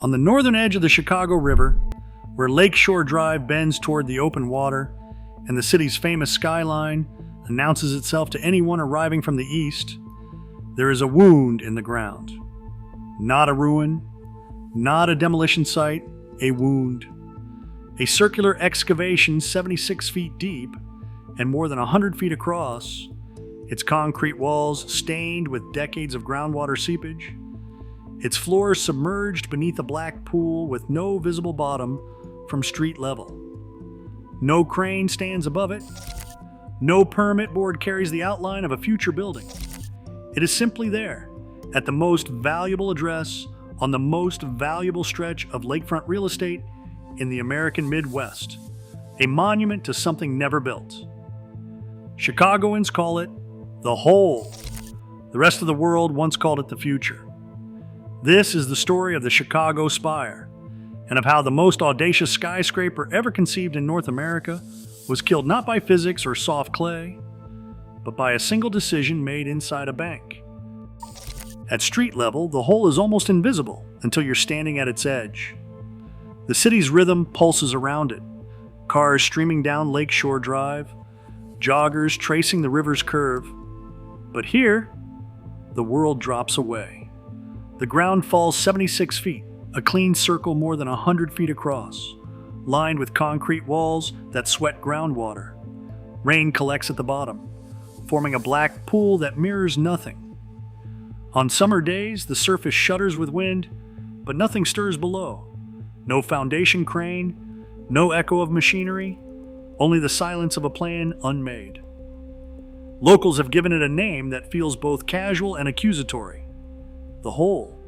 On the northern edge of the Chicago River, where Lakeshore Drive bends toward the open water and the city's famous skyline announces itself to anyone arriving from the east, there is a wound in the ground. Not a ruin, not a demolition site, a wound. A circular excavation 76 feet deep and more than 100 feet across, its concrete walls stained with decades of groundwater seepage, its floor submerged beneath a black pool with no visible bottom from street level. No crane stands above it. No permit board carries the outline of a future building. It is simply there, at the most valuable address on the most valuable stretch of lakefront real estate in the American Midwest, a monument to something never built. Chicagoans call it the Hole. The rest of the world once called it the future. This is the story of the Chicago Spire, and of how the most audacious skyscraper ever conceived in North America was killed not by physics or soft clay, but by a single decision made inside a bank. At street level, the hole is almost invisible until you're standing at its edge. The city's rhythm pulses around it, cars streaming down Lakeshore Drive, joggers tracing the river's curve. But here, the world drops away. The ground falls 76 feet, a clean circle more than 100 feet across, lined with concrete walls that sweat groundwater. Rain collects at the bottom, forming a black pool that mirrors nothing. On summer days, the surface shudders with wind, but nothing stirs below. No foundation crane, no echo of machinery, only the silence of a plan unmade. Locals have given it a name that feels both casual and accusatory: the Hole.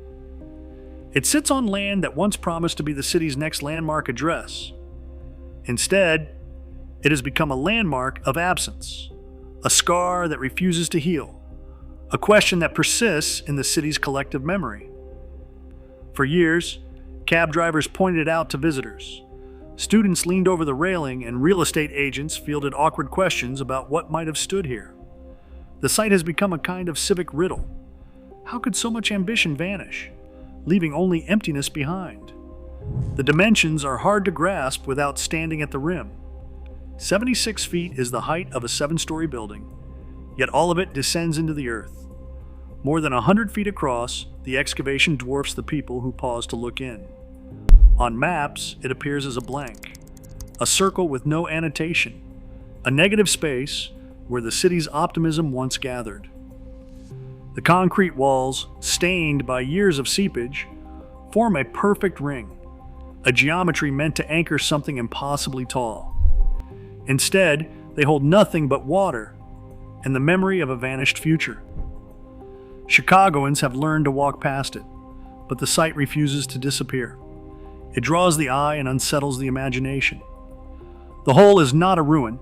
It sits on land that once promised to be the city's next landmark address. Instead, it has become a landmark of absence, a scar that refuses to heal, a question that persists in the city's collective memory. For years, cab drivers pointed it out to visitors. Students leaned over the railing, and real estate agents fielded awkward questions about what might have stood here. The site has become a kind of civic riddle. How could so much ambition vanish, leaving only emptiness behind? The dimensions are hard to grasp without standing at the rim. 76 feet is the height of a 7-story building, yet all of it descends into the earth. More than 100 feet across, the excavation dwarfs the people who pause to look in. On maps, it appears as a blank, a circle with no annotation, a negative space where the city's optimism once gathered. The concrete walls, stained by years of seepage, form a perfect ring, a geometry meant to anchor something impossibly tall. Instead, they hold nothing but water and the memory of a vanished future. Chicagoans have learned to walk past it, but the site refuses to disappear. It draws the eye and unsettles the imagination. The Hole is not a ruin,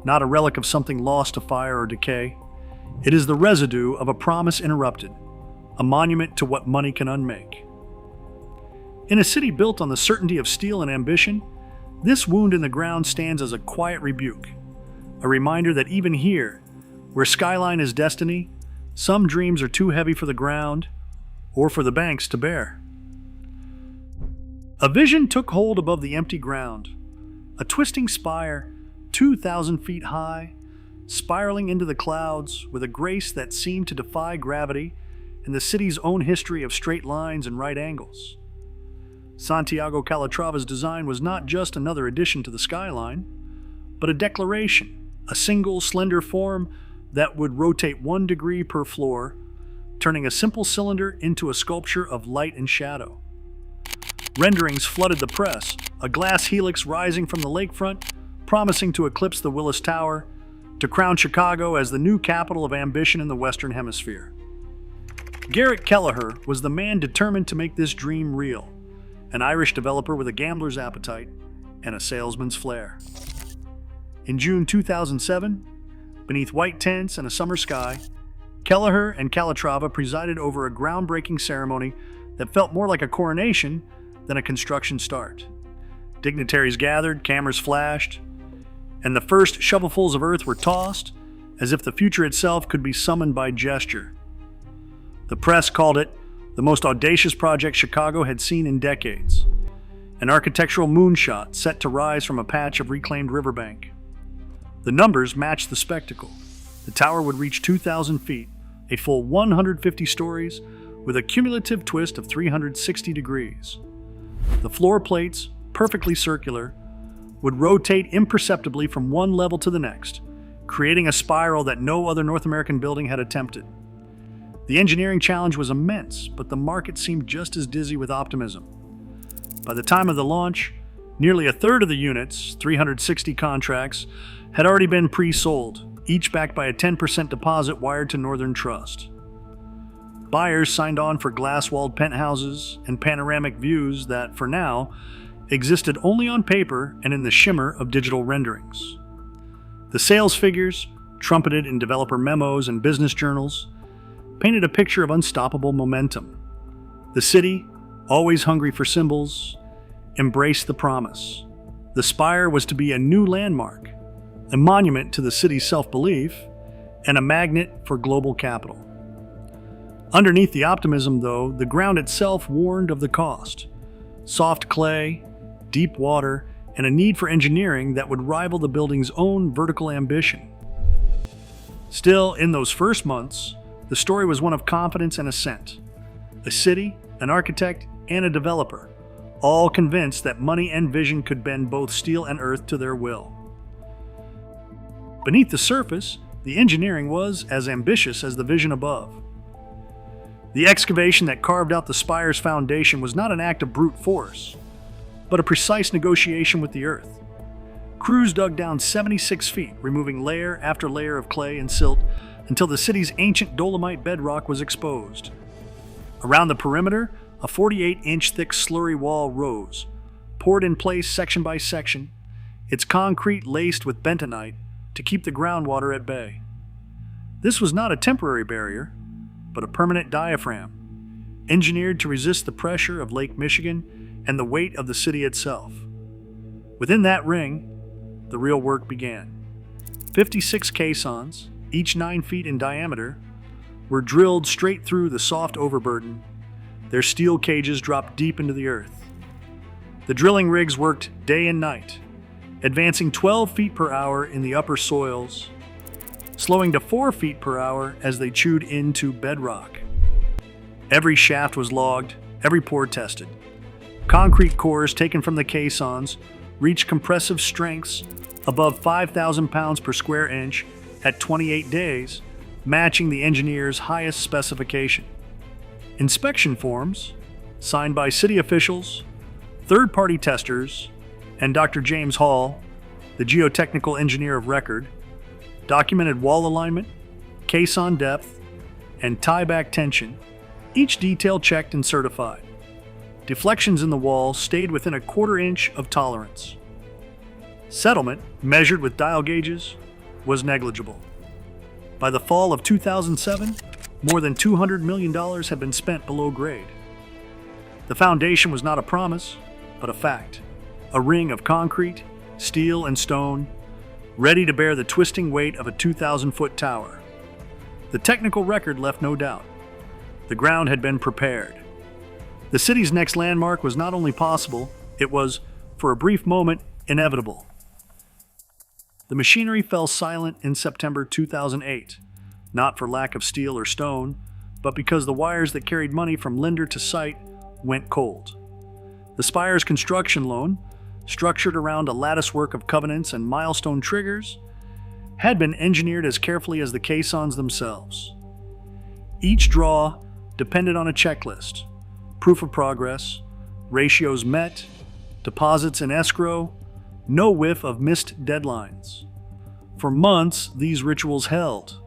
not a relic of something lost to fire or decay. It is the residue of a promise interrupted, a monument to what money can unmake. In a city built on the certainty of steel and ambition, this wound in the ground stands as a quiet rebuke, a reminder that even here, where skyline is destiny, some dreams are too heavy for the ground or for the banks to bear. A vision took hold above the empty ground, a twisting spire 2,000 feet high, spiraling into the clouds with a grace that seemed to defy gravity and the city's own history of straight lines and right angles. Santiago Calatrava's design was not just another addition to the skyline, but a declaration, a single slender form that would rotate 1 degree per floor, turning a simple cylinder into a sculpture of light and shadow. Renderings flooded the press, a glass helix rising from the lakefront, promising to eclipse the Willis Tower, to crown Chicago as the new capital of ambition in the Western Hemisphere. Garrett Kelleher was the man determined to make this dream real, an Irish developer with a gambler's appetite and a salesman's flair. In June 2007, beneath white tents and a summer sky, Kelleher and Calatrava presided over a groundbreaking ceremony that felt more like a coronation than a construction start. Dignitaries gathered, cameras flashed, and the first shovelfuls of earth were tossed, as if the future itself could be summoned by gesture. The press called it the most audacious project Chicago had seen in decades. An architectural moonshot set to rise from a patch of reclaimed riverbank. The numbers matched the spectacle. The tower would reach 2,000 feet, a full 150 stories, with a cumulative twist of 360 degrees. The floor plates, perfectly circular, would rotate imperceptibly from one level to the next, creating a spiral that no other North American building had attempted. The engineering challenge was immense, but the market seemed just as dizzy with optimism. By the time of the launch, nearly a third of the units, 360 contracts, had already been pre-sold, each backed by a 10% deposit wired to Northern Trust. Buyers signed on for glass-walled penthouses and panoramic views that, for now, existed only on paper and in the shimmer of digital renderings. The sales figures, trumpeted in developer memos and business journals, painted a picture of unstoppable momentum. The city, always hungry for symbols, embraced the promise. The Spire was to be a new landmark, a monument to the city's self-belief, and a magnet for global capital. Underneath the optimism, though, the ground itself warned of the cost. Soft clay, deep water, and a need for engineering that would rival the building's own vertical ambition. Still, in those first months, the story was one of confidence and ascent. A city, an architect, and a developer, all convinced that money and vision could bend both steel and earth to their will. Beneath the surface, the engineering was as ambitious as the vision above. The excavation that carved out the Spire's foundation was not an act of brute force, but a precise negotiation with the earth. Crews dug down 76 feet, removing layer after layer of clay and silt until the city's ancient dolomite bedrock was exposed. Around the perimeter, a 48-inch thick slurry wall rose, poured in place section by section, its concrete laced with bentonite to keep the groundwater at bay. This was not a temporary barrier, but a permanent diaphragm, engineered to resist the pressure of Lake Michigan and the weight of the city itself. Within that ring, the real work began. 56 caissons, each 9 feet in diameter, were drilled straight through the soft overburden. Their steel cages dropped deep into the earth. The drilling rigs worked day and night, advancing 12 feet per hour in the upper soils, slowing to 4 feet per hour as they chewed into bedrock. Every shaft was logged, every pore tested. Concrete cores taken from the caissons reached compressive strengths above 5,000 pounds per square inch at 28 days, matching the engineer's highest specification. Inspection forms, signed by city officials, third-party testers, and Dr. James Hall, the geotechnical engineer of record, documented wall alignment, caisson depth, and tie-back tension, each detail checked and certified. Deflections in the wall stayed within a quarter inch of tolerance. Settlement, measured with dial gauges, was negligible. By the fall of 2007, more than $200 million had been spent below grade. The foundation was not a promise, but a fact. A ring of concrete, steel, and stone, ready to bear the twisting weight of a 2,000-foot tower. The technical record left no doubt. The ground had been prepared. The city's next landmark was not only possible, it was, for a brief moment, inevitable. The machinery fell silent in September 2008, not for lack of steel or stone, but because the wires that carried money from lender to site went cold. The Spire's construction loan, structured around a latticework of covenants and milestone triggers, had been engineered as carefully as the caissons themselves. Each draw depended on a checklist, proof of progress, ratios met, deposits in escrow, no whiff of missed deadlines. For months, these rituals held.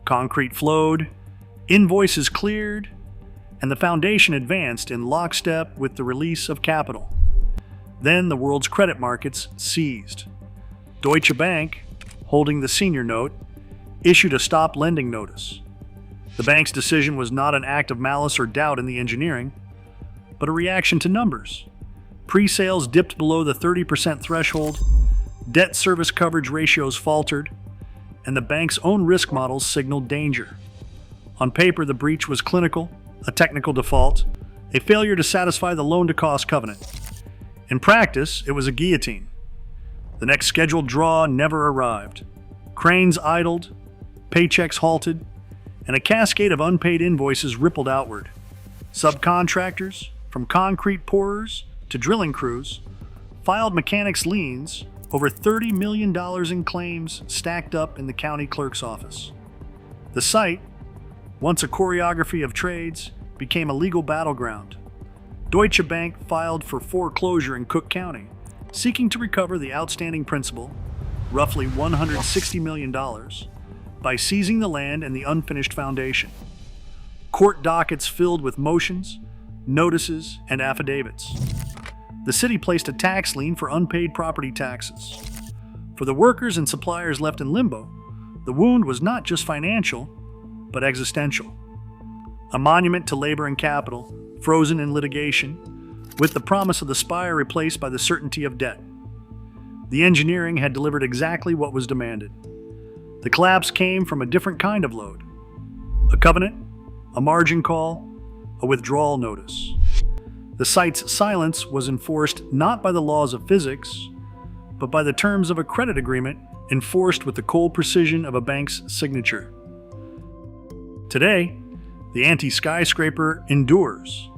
Concrete flowed, invoices cleared, and the foundation advanced in lockstep with the release of capital. Then the world's credit markets seized. Deutsche Bank, holding the senior note, issued a stop lending notice. The bank's decision was not an act of malice or doubt in the engineering, but a reaction to numbers. Pre-sales dipped below the 30% threshold, debt service coverage ratios faltered, and the bank's own risk models signaled danger. On paper, the breach was clinical, a technical default, a failure to satisfy the loan-to-cost covenant. In practice, it was a guillotine. The next scheduled draw never arrived. Cranes idled, paychecks halted, and a cascade of unpaid invoices rippled outward. Subcontractors, from concrete pourers to drilling crews, filed mechanics' liens, over $30 million in claims stacked up in the county clerk's office. The site, once a choreography of trades, became a legal battleground. Deutsche Bank filed for foreclosure in Cook County, seeking to recover the outstanding principal, roughly $160 million, by seizing the land and the unfinished foundation. Court dockets filled with motions, notices, and affidavits. The city placed a tax lien for unpaid property taxes. For the workers and suppliers left in limbo, the wound was not just financial, but existential. A monument to labor and capital, frozen in litigation, with the promise of the spire replaced by the certainty of debt. The engineering had delivered exactly what was demanded. The collapse came from a different kind of load. A covenant, a margin call, a withdrawal notice. The site's silence was enforced not by the laws of physics, but by the terms of a credit agreement enforced with the cold precision of a bank's signature. Today, the anti-skyscraper endures,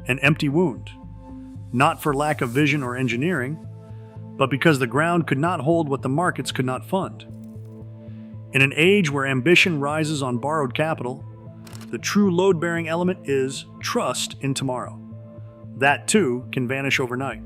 an empty wound, not for lack of vision or engineering, but because the ground could not hold what the markets could not fund. In an age where ambition rises on borrowed capital, the true load-bearing element is trust in tomorrow. That, too, can vanish overnight.